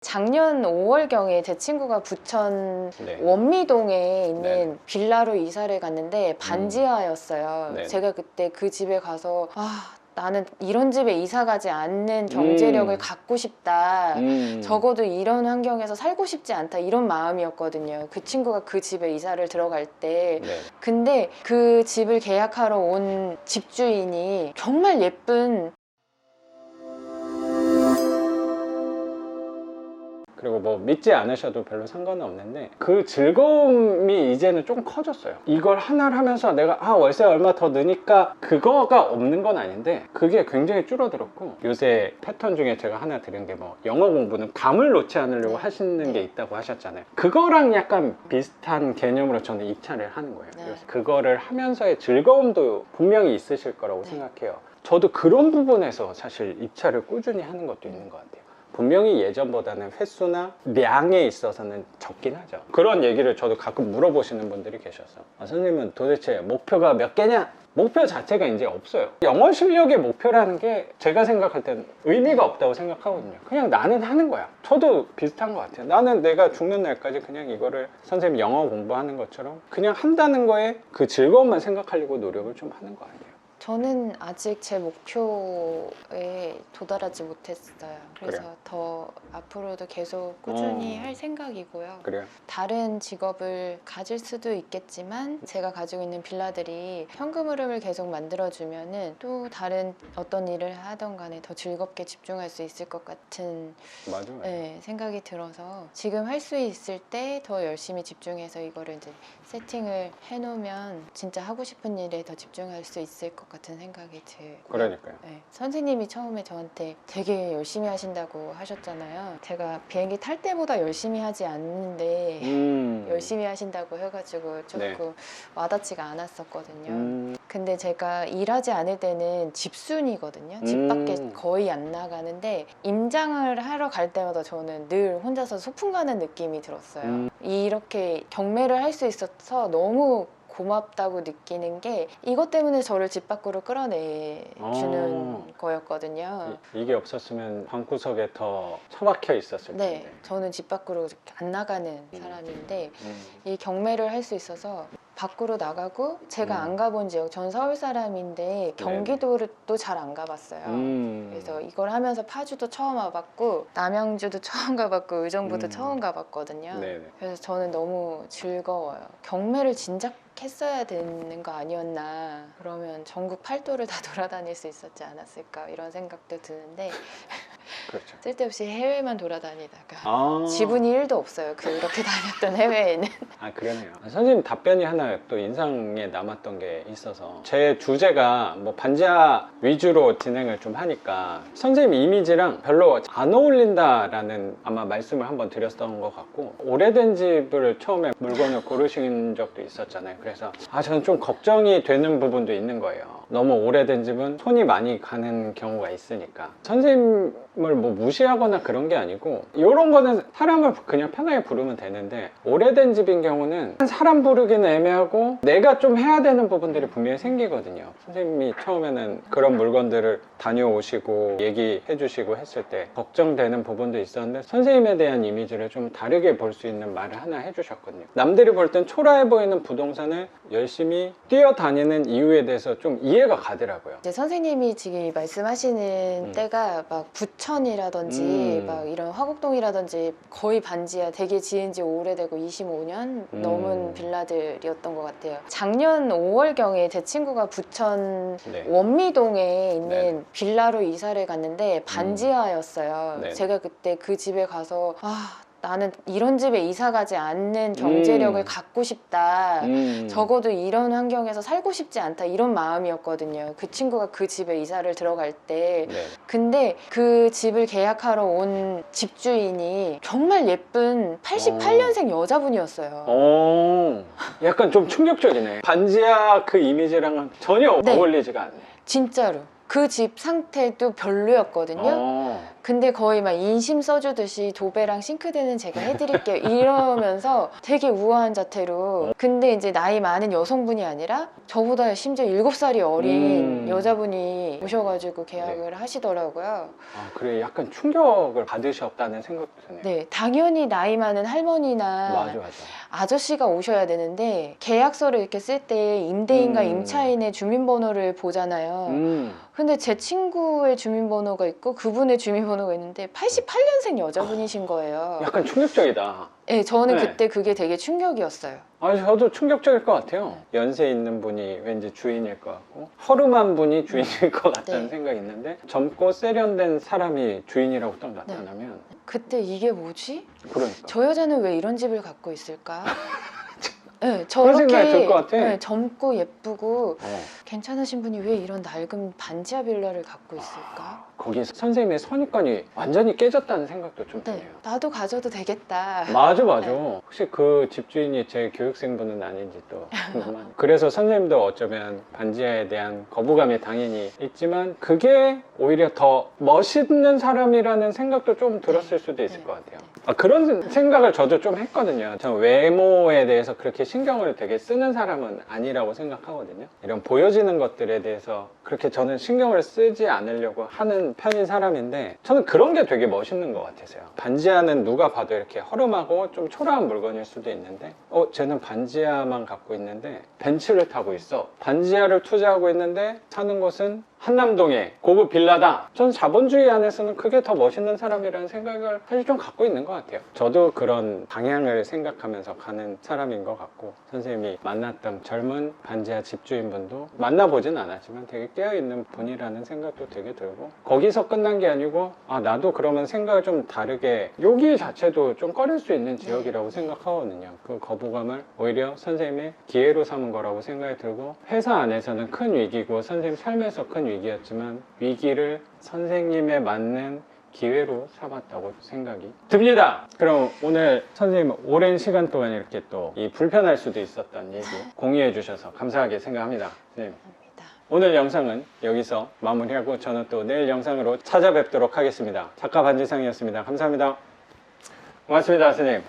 작년 5월경에 제 친구가 부천 네. 원미동에 있는 네. 빌라로 이사를 갔는데 반지하였어요. 네. 제가 그때 그 집에 가서 나는 이런 집에 이사 가지 않는 경제력을 갖고 싶다. 적어도 이런 환경에서 살고 싶지 않다. 이런 마음이었거든요. 그 친구가 그 집에 이사를 들어갈 때. 네. 근데 그 집을 계약하러 온 집주인이 정말 예쁜, 그리고 뭐 믿지 않으셔도 별로 상관은 없는데 그 즐거움이 이제는 좀 커졌어요. 이걸 하나를 하면서 내가 월세 얼마 더 넣으니까 그거가 없는 건 아닌데 그게 굉장히 줄어들었고, 요새 패턴 중에 제가 하나 들은 게 뭐 영어 공부는 감을 놓지 않으려고 하시는 게 있다고 하셨잖아요. 그거랑 약간 비슷한 개념으로 저는 입찰을 하는 거예요. 그래서 그거를 하면서의 즐거움도 분명히 있으실 거라고 생각해요. 저도 그런 부분에서 사실 입찰을 꾸준히 하는 것도 있는 것 같아요. 분명히 예전보다는 횟수나 량에 있어서는 적긴 하죠. 그런 얘기를 저도 가끔 물어보시는 분들이 계셔서 선생님은 도대체 목표가 몇 개냐? 목표 자체가 이제 없어요. 영어 실력의 목표라는 게 제가 생각할 땐 의미가 없다고 생각하거든요. 그냥 나는 하는 거야. 저도 비슷한 것 같아요. 나는 내가 죽는 날까지 그냥 이거를 선생님 영어 공부하는 것처럼 그냥 한다는 거에 그 즐거움만 생각하려고 노력을 좀 하는 거 아니에요. 저는 아직 제 목표에 도달하지 못했어요. 그래서 그래요? 더 앞으로도 계속 꾸준히 할 생각이고요. 그래요? 다른 직업을 가질 수도 있겠지만 제가 가지고 있는 빌라들이 현금 흐름을 계속 만들어주면은 또 다른 어떤 일을 하던 간에 더 즐겁게 집중할 수 있을 것 같은 맞아요. 생각이 들어서 지금 할 수 있을 때 더 열심히 집중해서 이거를 이제 세팅을 해놓으면 진짜 하고 싶은 일에 더 집중할 수 있을 것 같은 생각이 들고요. 그러니까요. 선생님이 처음에 저한테 되게 열심히 하신다고 하셨잖아요. 제가 비행기 탈 때보다 열심히 하지 않는데 열심히 하신다고 해가지고 조금 와닿지가 않았었거든요. 근데 제가 일하지 않을 때는 집순이거든요. 집 밖에 거의 안 나가는데 임장을 하러 갈 때마다 저는 늘 혼자서 소풍 가는 느낌이 들었어요. 이렇게 경매를 할 수 있어서 너무 고맙다고 느끼는 게 이것 때문에 저를 집 밖으로 끌어내주는 거였거든요. 이게 없었으면 방구석에 더 처박혀 있었을 텐데. 저는 집 밖으로 안 나가는 사람인데 이 경매를 할 수 있어서 밖으로 나가고 제가 안 가본 지역, 전 서울 사람인데 경기도를 또 잘 안 가봤어요. 그래서 이걸 하면서 파주도 처음 와봤고 남양주도 처음 가봤고 의정부도 처음 가봤거든요. 그래서 저는 너무 즐거워요. 경매를 진작 했어야 되는 거 아니었나, 그러면 전국 팔도를 다 돌아다닐 수 있었지 않았을까 이런 생각도 드는데 그렇죠. 쓸데없이 해외만 돌아다니다가 지분이 1도 없어요. 그렇게 다녔던 해외에는. 그러네요. 선생님 답변이 하나 또 인상에 남았던 게 있어서, 제 주제가 뭐 반지하 위주로 진행을 좀 하니까 선생님 이미지랑 별로 안 어울린다라는 아마 말씀을 한번 드렸던 것 같고, 오래된 집을 처음에 물건을 고르신 적도 있었잖아요. 그래서 저는 좀 걱정이 되는 부분도 있는 거예요. 너무 오래된 집은 손이 많이 가는 경우가 있으니까. 선생님을 뭐 무시하거나 그런 게 아니고, 이런 거는 사람을 그냥 편하게 부르면 되는데, 오래된 집인 경우는 사람 부르기는 애매하고 내가 좀 해야 되는 부분들이 분명히 생기거든요. 선생님이 처음에는 그런 물건들을 다녀오시고 얘기해 주시고 했을 때 걱정되는 부분도 있었는데, 선생님에 대한 이미지를 좀 다르게 볼 수 있는 말을 하나 해주셨거든요. 남들이 볼 땐 초라해 보이는 부동산을 열심히 뛰어다니는 이유에 대해서 좀 이해가 가더라고요. 이제 선생님이 지금 말씀하시는 때가 막 부천이라든지 막 이런 화곡동이라든지 거의 반지하, 되게 지은 지 오래되고 25년 넘은 빌라들이었던 것 같아요. 작년 5월경에 제 친구가 부천 원미동에 있는 빌라로 이사를 갔는데 반지하였어요. 제가 그때 그 집에 가서 나는 이런 집에 이사 가지 않는 경제력을 갖고 싶다. 적어도 이런 환경에서 살고 싶지 않다. 이런 마음이었거든요. 그 친구가 그 집에 이사를 들어갈 때. 근데 그 집을 계약하러 온 집주인이 정말 예쁜 88년생 여자분이었어요. 약간 좀 충격적이네. 반지하 그 이미지랑은 전혀 어울리지가 않네. 진짜로. 그 집 상태도 별로였거든요. 근데 거의 막 인심 써주듯이 도배랑 싱크대는 제가 해드릴게요 이러면서 되게 우아한 자태로. 근데 이제 나이 많은 여성분이 아니라 저보다 심지어 7살이 어린 여자분이 오셔가지고 계약을 하시더라고요. 아, 그래 약간 충격을 받으셨다는 생각도 드네요. 네, 당연히 나이 많은 할머니나 맞아. 아저씨가 오셔야 되는데 계약서를 이렇게 쓸 때 임대인과 임차인의 주민번호를 보잖아요. 근데 제 친구의 주민번호가 있고 그분의 주민번호가 있는데 88년생 여자분이신 거예요. 약간 충격적이다. 네, 저는 네. 그때 그게 되게 충격이었어요. 아니 저도 충격적일 것 같아요. 연세 있는 분이 왠지 주인일 것 같고 허름한 분이 주인일 것 같다는 네. 생각이 있는데 젊고 세련된 사람이 주인이라고 딱 나타나면 그때 이게 뭐지? 그러니까 저 여자는 왜 이런 집을 갖고 있을까? 네, 그런 생각이 들 것 같아. 네, 젊고 예쁘고 어. 괜찮으신 분이 왜 이런 낡은 반지하 빌라를 갖고 있을까? 거기 선생님의 선입관이 완전히 깨졌다는 생각도 좀 네, 드네요. 나도 가져도 되겠다. 맞아. 네. 혹시 그 집주인이 제 교육생분은 아닌지 또 궁금하네요. 그래서 선생님도 어쩌면 반지하에 대한 거부감이 당연히 있지만 그게 오히려 더 멋있는 사람이라는 생각도 좀 들었을 수도 있을 것 같아요. 그런 생각을 저도 좀 했거든요. 저는 외모에 대해서 그렇게 신경을 되게 쓰는 사람은 아니라고 생각하거든요. 이런 보여지는 것들에 대해서 그렇게 저는 신경을 쓰지 않으려고 하는 편인 사람인데 저는 그런 게 되게 멋있는 것 같아서요. 반지하는 누가 봐도 이렇게 허름하고 좀 초라한 물건일 수도 있는데 쟤는 반지하만 갖고 있는데 벤츠를 타고 있어. 반지하를 투자하고 있는데 사는 곳은 한남동의 고급 빌라다. 전 자본주의 안에서는 그게 더 멋있는 사람이라는 생각을 사실 좀 갖고 있는 것 같아요. 저도 그런 방향을 생각하면서 가는 사람인 것 같고 선생님이 만났던 젊은 반지하 집주인분도 만나보진 않았지만 되게 깨어있는 분이라는 생각도 되게 들고 거기서 끝난 게 아니고 나도 그러면 생각을 좀 다르게 여기 자체도 좀 꺼릴 수 있는 지역이라고 생각하거든요. 그 거부감을 오히려 선생님의 기회로 삼은 거라고 생각이 들고 회사 안에서는 큰 위기고 선생님 삶에서 큰 위기였지만 위기를 선생님에 맞는 기회로 삼았다고 생각이 듭니다. 그럼 오늘 선생님 오랜 시간 동안 이렇게 또 이 불편할 수도 있었던 얘기 공유해 주셔서 감사하게 생각합니다. 선생님. 오늘 영상은 여기서 마무리하고 저는 또 내일 영상으로 찾아뵙도록 하겠습니다. 작가 반지상이었습니다. 감사합니다. 고맙습니다, 선생님.